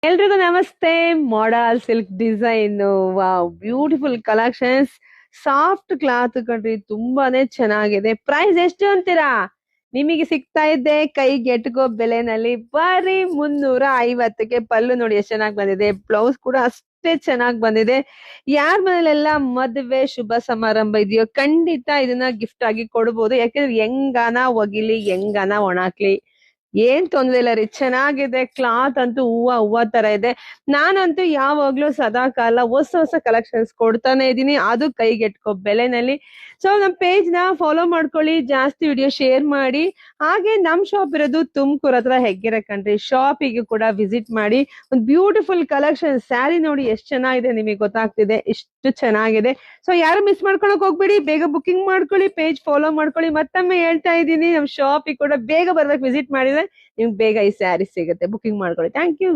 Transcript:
ಎಲ್ರಿಗೂ ನಮಸ್ತೆ. Model silk design, wow, beautiful collections, soft cloth ಕಣ್ರಿ, ತುಂಬಾನೇ ಚೆನ್ನಾಗಿದೆ. ಪ್ರೈಸ್ ಎಷ್ಟು ಅಂತೀರಾ? ನಿಮಗೆ ಸಿಗ್ತಾ ಇದೆ ಕೈಗೆ ಎಟ್ಕೋ ಬೆಲೆನಲ್ಲಿ ಬರೀ 350ಕ್ಕೆ. ಪಲ್ಲು ನೋಡಿ ಎಷ್ಟು ಚೆನ್ನಾಗಿ ಬಂದಿದೆ, ಬ್ಲೌಸ್ ಕೂಡ ಅಷ್ಟೇ ಚೆನ್ನಾಗಿ ಬಂದಿದೆ. ಯಾರ ಮನೇಲೆಲ್ಲ ಮದುವೆ ಶುಭ ಸಮಾರಂಭ ಇದೆಯೋ ಖಂಡಿತ ಇದನ್ನ ಗಿಫ್ಟ್ ಆಗಿ ಕೊಡ್ಬೋದು. ಯಾಕಂದ್ರೆ ಹೆಂಗಾನ ಒಗಿಲಿ, ಹೆಂಗಾನ ಒಣಾಕ್ಲಿ, ಏನ್ ತೊಂದ್ರೆ ಇಲ್ಲ ರೀ. ಚೆನ್ನಾಗಿದೆ, ಕ್ಲಾತ್ ಅಂತೂ ಹೂವ ತರ ಇದೆ. ನಾನಂತೂ ಯಾವಾಗ್ಲೂ ಸದಾ ಕಾಲ ಹೊಸ ಕಲೆಕ್ಷನ್ಸ್ ಕೊಡ್ತಾನೆ ಇದೀನಿ, ಅದು ಕೈಗೆಟ್ಕೋ ಬೆಲೆನಲ್ಲಿ. ಸೊ ನಮ್ ಪೇಜ್ ನ ಫಾಲೋ ಮಾಡ್ಕೊಳ್ಳಿ, ಜಾಸ್ತಿ ವಿಡಿಯೋ ಶೇರ್ ಮಾಡಿ. ಹಾಗೆ ನಮ್ ಶಾಪ್ ಇರೋದು ತುಮಕೂರ್ ಹತ್ರ ಹೆಗ್ಗೆರೆ ಕಣ್ರಿ. ಶಾಪಿಗೆ ಕೂಡ ವಿಸಿಟ್ ಮಾಡಿ. ಒಂದು ಬ್ಯೂಟಿಫುಲ್ ಕಲೆಕ್ಷನ್ ಸ್ಯಾರಿ ನೋಡಿ ಎಷ್ಟು ಚೆನ್ನಾಗಿದೆ, ನಿಮಗೆ ಗೊತ್ತಾಗ್ತಿದೆ ಎಷ್ಟು ಚೆನ್ನಾಗಿದೆ. ಸೊ ಯಾರು ಮಿಸ್ ಮಾಡ್ಕೊಳಕ್ ಹೋಗ್ಬೇಡಿ, ಬೇಗ ಬುಕಿಂಗ್ ಮಾಡ್ಕೊಳ್ಳಿ, ಪೇಜ್ ಫಾಲೋ ಮಾಡ್ಕೊಳ್ಳಿ. ಮತ್ತೊಮ್ಮೆ ಹೇಳ್ತಾ ಇದ್ದೀನಿ, ನಮ್ ಶಾಪಿಗೆ ಕೂಡ ಬೇಗ ಬರ್ಬೇಕು, ವಿಸಿಟ್ ಮಾಡಿದ್ರೆ ನಿಮ್ಗೆ ಬೇಗ ಈ ಸ್ಯಾರಿ ಸಿಗುತ್ತೆ. ಬುಕಿಂಗ್ ಮಾಡ್ಕೊಳ್ಳಿ. Thank you.